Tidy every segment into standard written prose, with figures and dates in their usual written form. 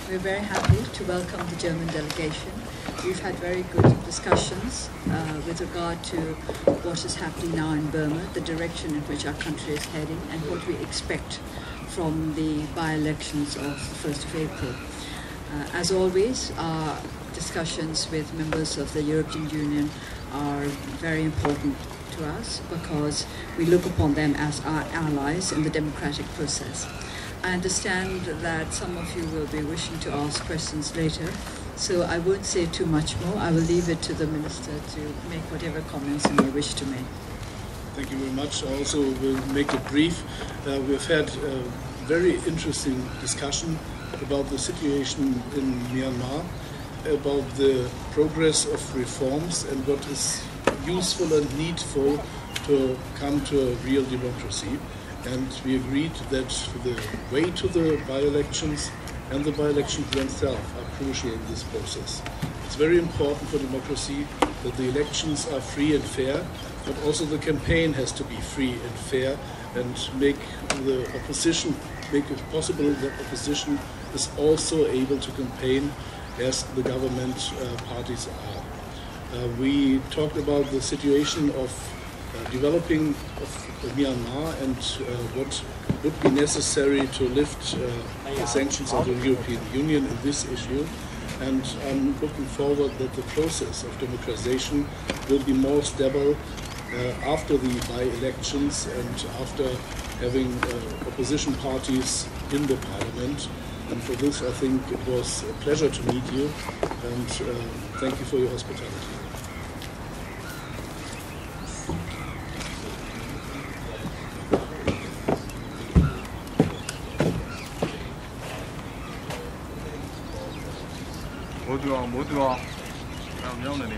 We're very happy to welcome the German delegation. We've had very good discussions with regard to what is happening now in Burma, the direction in which our country is heading, and what we expect from the by-elections of the 1st of April. As always, our discussions with members of the European Union are very important to us because we look upon them as our allies in the democratic process. I understand that some of you will be wishing to ask questions later, so I won't say too much more. I will leave it to the Minister to make whatever comments he may wish to make. Thank you very much. I also will make it brief. We've had a very interesting discussion about the situation in Myanmar, about the progress of reforms and what is useful and needful to come to a real democracy. And we agreed that the way to the by-elections and the by-elections themselves are crucial in this process. It's very important for democracy that the elections are free and fair, but also the campaign has to be free and fair and make it possible that opposition is also able to campaign as the government parties are. We talked about the situation of developing of Myanmar and what would be necessary to lift the sanctions of the European Union in this issue. And I'm looking forward that the process of democratization will be more stable after the by-elections and after having opposition parties in the parliament. And for this, I think it was a pleasure to meet you, and thank you for your hospitality.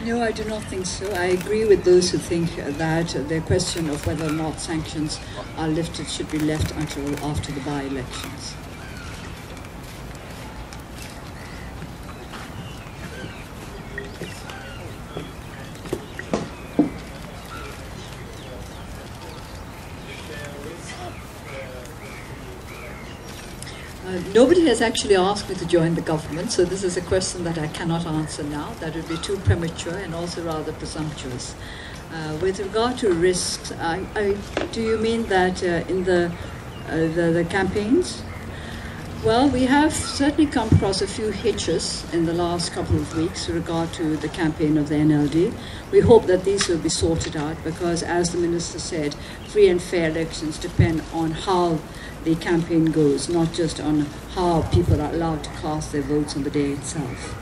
No, I do not think so. I agree with those who think that the question of whether or not sanctions are lifted should be left until after the by-elections. Nobody has actually asked me to join the government, so this is a question that I cannot answer now. That would be too premature and also rather presumptuous. With regard to risks, do you mean that in the campaigns? Well, we have certainly come across a few hitches in the last couple of weeks with regard to the campaign of the NLD. We hope that these will be sorted out because, as the Minister said, free and fair elections depend on how the campaign goes, not just on how people are allowed to cast their votes on the day itself.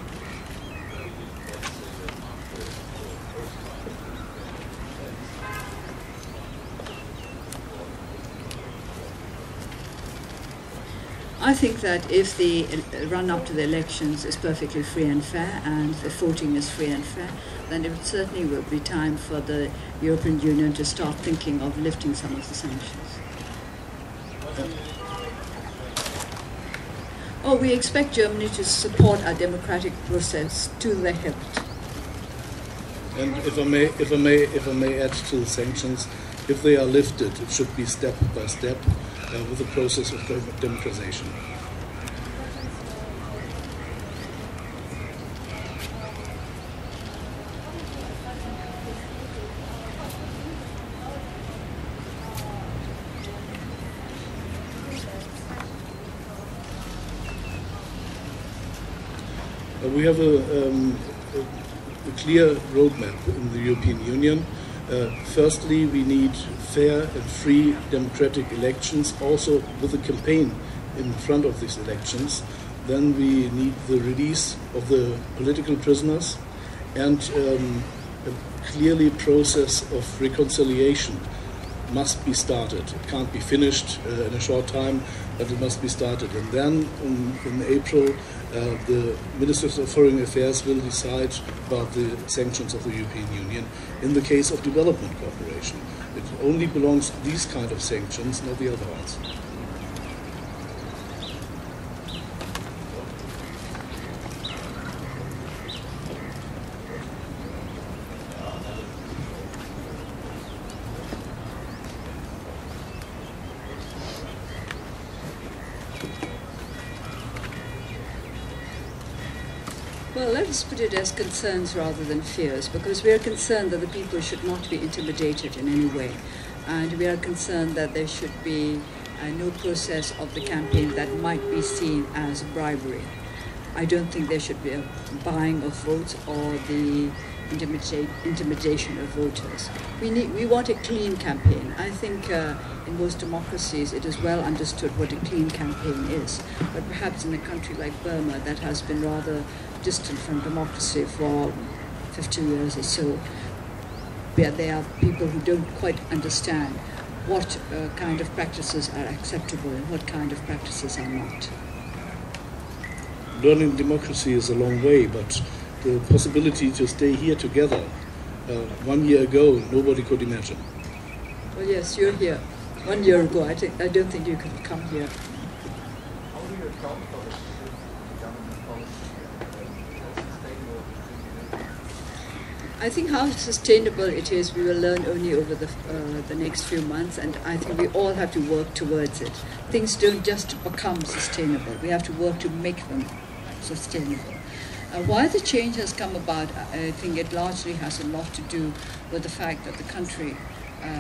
I think that if the run-up to the elections is perfectly free and fair and the voting is free and fair, then it certainly will be time for the European Union to start thinking of lifting some of the sanctions. Oh, we expect Germany to support our democratic process to the hilt. And if I may add to the sanctions, if they are lifted, it should be step by step with the process of democratization. We have a clear roadmap in the European Union. Firstly, we need fair and free democratic elections, also with a campaign in front of these elections. Then we need the release of the political prisoners and a clearly process of reconciliation must be started. It can't be finished in a short time, but it must be started. And then in April, the Ministers of Foreign Affairs will decide about the sanctions of the European Union in the case of development cooperation. It only belongs to these kind of sanctions, not the other ones. Well, let us put it as concerns rather than fears, because we are concerned that the people should not be intimidated in any way. And we are concerned that there should be no process of the campaign that might be seen as bribery. I don't think there should be a buying of votes or the intimidation of voters. We want a clean campaign. I think in most democracies it is well understood what a clean campaign is, but perhaps in a country like Burma that has been rather distant from democracy for 50 years or so, where there are people who don't quite understand what kind of practices are acceptable and what kind of practices are not. Learning democracy is a long way, but the possibility to stay here together 1 year ago, nobody could imagine. Well, yes, you're here. 1 year ago, I don't think you could come here. How do you account for the government policy? I think how sustainable it is, we will learn only over the next few months, and I think we all have to work towards it. Things don't just become sustainable. We have to work to make them sustainable. Why the change has come about, I think it largely has a lot to do with the fact that the country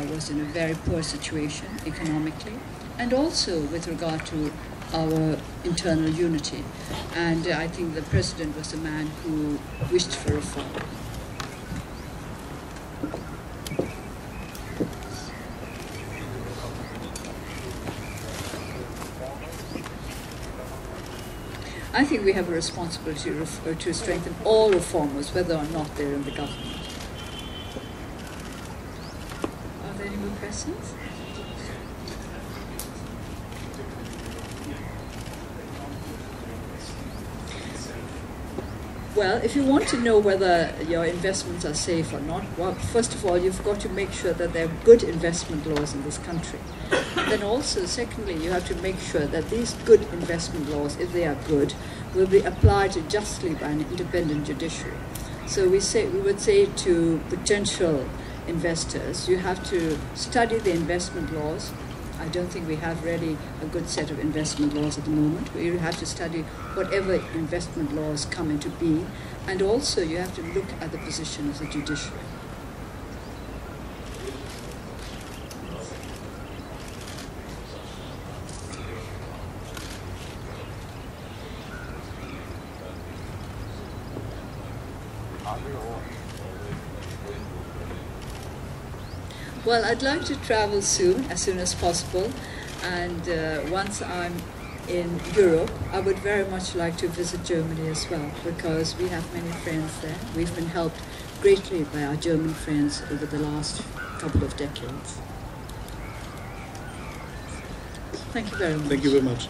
was in a very poor situation economically, and also with regard to our internal unity. And I think the president was a man who wished for reform. I think we have a responsibility to strengthen all reformers, whether or not they're in the government. Are there any more questions? Well, if you want to know whether your investments are safe or not, well, first of all, you've got to make sure that there are good investment laws in this country. Then also, secondly, you have to make sure that these good investment laws, if they are good, will be applied justly by an independent judiciary. So we would say to potential investors, you have to study the investment laws. I don't think we have really a good set of investment laws at the moment. We have to study whatever investment laws come into being, and also you have to look at the position of the judiciary. Well, I'd like to travel soon, as soon as possible, and once I'm in Europe, I would very much like to visit Germany as well, because we have many friends there. We've been helped greatly by our German friends over the last couple of decades. Thank you very much. Thank you very much.